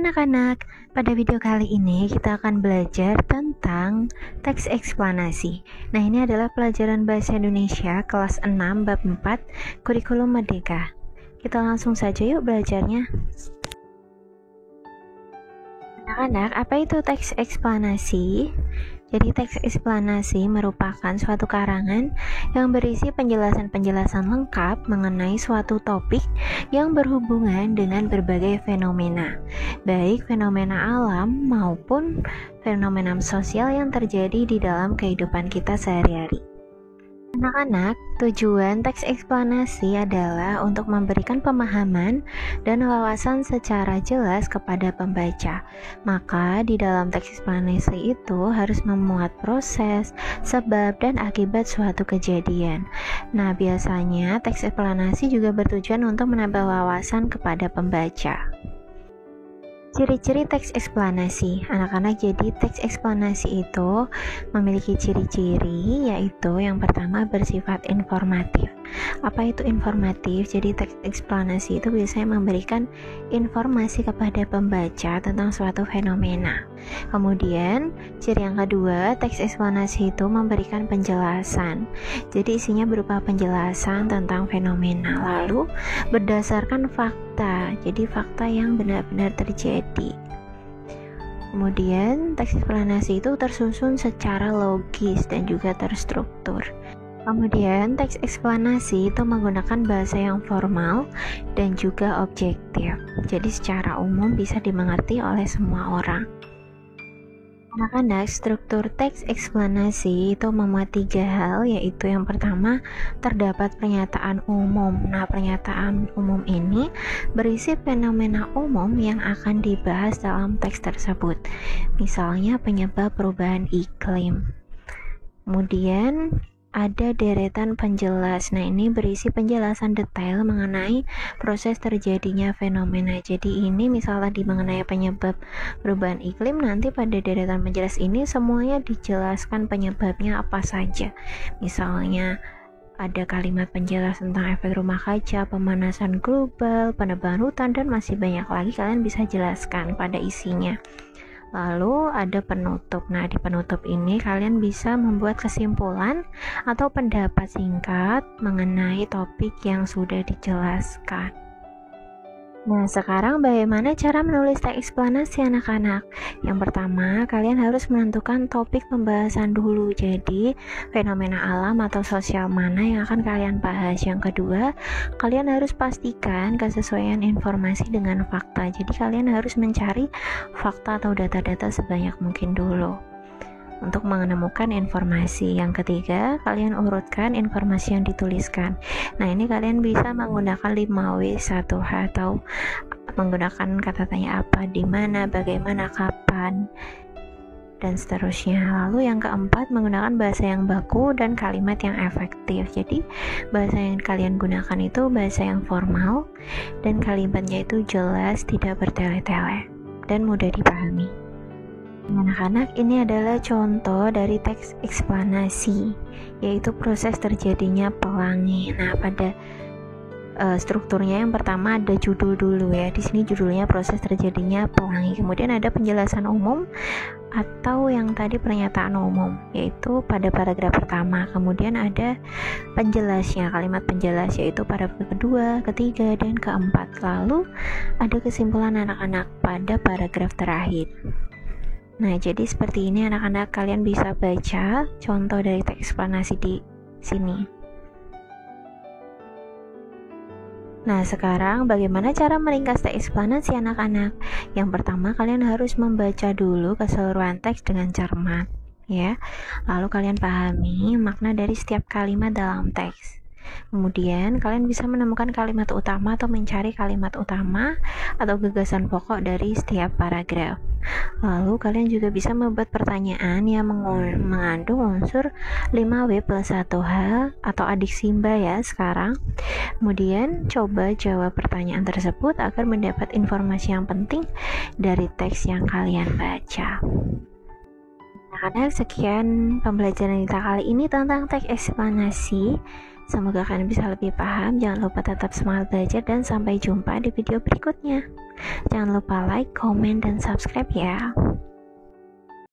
anak-anak, pada video kali ini kita akan belajar tentang teks eksplanasi. Nah, ini adalah pelajaran Bahasa Indonesia kelas 6 bab 4 Kurikulum Merdeka. Kita langsung saja yuk belajarnya. Anak-anak, apa itu teks eksplanasi? Jadi teks eksplanasi merupakan suatu karangan yang berisi penjelasan-penjelasan lengkap mengenai suatu topik yang berhubungan dengan berbagai fenomena, baik fenomena alam maupun fenomena sosial yang terjadi di dalam kehidupan kita sehari-hari. Anak-anak, tujuan teks eksplanasi adalah untuk memberikan pemahaman dan wawasan secara jelas kepada pembaca. Maka di dalam teks eksplanasi itu harus memuat proses, sebab, dan akibat suatu kejadian. Nah, biasanya teks eksplanasi juga bertujuan untuk menambah wawasan kepada pembaca. Ciri-ciri teks eksplanasi. Anak-anak, jadi teks eksplanasi itu memiliki ciri-ciri, yaitu yang pertama bersifat informatif. Apa itu informatif? Jadi teks eksplanasi itu biasanya memberikan informasi kepada pembaca tentang suatu fenomena. Kemudian ciri yang kedua, teks eksplanasi itu memberikan penjelasan. Jadi isinya berupa penjelasan tentang fenomena, lalu berdasarkan fakta. Jadi fakta yang benar-benar terjadi. Kemudian teks eksplanasi itu tersusun secara logis dan juga terstruktur. Kemudian teks eksplanasi itu menggunakan bahasa yang formal dan juga objektif. Jadi secara umum bisa dimengerti oleh semua orang. Anak-anak, struktur teks eksplanasi itu memuat 3 hal, yaitu yang pertama, terdapat pernyataan umum. Nah, pernyataan umum ini berisi fenomena umum yang akan dibahas dalam teks tersebut. Misalnya penyebab perubahan iklim. Kemudian ada deretan penjelas. Nah, ini berisi penjelasan detail mengenai proses terjadinya fenomena. Jadi ini misalnya mengenai penyebab perubahan iklim, nanti pada deretan penjelas ini semuanya dijelaskan penyebabnya apa saja. Misalnya ada kalimat penjelas tentang efek rumah kaca, pemanasan global, penebangan hutan, dan masih banyak lagi, kalian bisa jelaskan pada isinya. Lalu ada penutup. Nah, di penutup ini kalian bisa membuat kesimpulan atau pendapat singkat mengenai topik yang sudah dijelaskan. Nah, sekarang bagaimana cara menulis teks eksplanasi anak-anak? Yang pertama, kalian harus menentukan topik pembahasan dulu. Jadi, fenomena alam atau sosial mana yang akan kalian bahas. Yang kedua, kalian harus pastikan kesesuaian informasi dengan fakta. Jadi, kalian harus mencari fakta atau data-data sebanyak mungkin dulu untuk menemukan informasi. Yang ketiga, kalian urutkan informasi yang dituliskan. Nah, ini kalian bisa menggunakan 5W1H atau menggunakan kata tanya apa, di mana, bagaimana, kapan, dan seterusnya. Lalu yang keempat, menggunakan bahasa yang baku dan kalimat yang efektif. Jadi bahasa yang kalian gunakan itu bahasa yang formal dan kalimatnya itu jelas, tidak bertele-tele, dan mudah dipahami. Anak-anak, ini adalah contoh dari teks eksplanasi, yaitu proses terjadinya pelangi. Nah, pada strukturnya yang pertama ada judul dulu ya. Di sini judulnya proses terjadinya pelangi. Kemudian ada penjelasan umum atau yang tadi pernyataan umum, yaitu pada paragraf pertama. Kemudian ada penjelasnya, kalimat penjelas, yaitu paragraf kedua, ketiga, dan keempat. Lalu ada kesimpulan anak-anak pada paragraf terakhir. Nah, jadi seperti ini anak-anak, kalian bisa baca contoh dari teks eksplanasi di sini. Nah, sekarang bagaimana cara meringkas teks eksplanasi anak-anak? Yang pertama, kalian harus membaca dulu keseluruhan teks dengan cermat, ya. Lalu kalian pahami makna dari setiap kalimat dalam teks. Kemudian kalian bisa menemukan kalimat utama atau mencari kalimat utama atau gagasan pokok dari setiap paragraf. Lalu kalian juga bisa membuat pertanyaan yang mengandung unsur 5W+1H atau adik Simba ya sekarang. Kemudian coba jawab pertanyaan tersebut agar mendapat informasi yang penting dari teks yang kalian baca. Anak-anak, sekian pembelajaran kita kali ini tentang teks eksplanasi. Semoga kalian bisa lebih paham. Jangan lupa tetap semangat belajar dan sampai jumpa di video berikutnya. Jangan lupa like, comment, dan subscribe ya.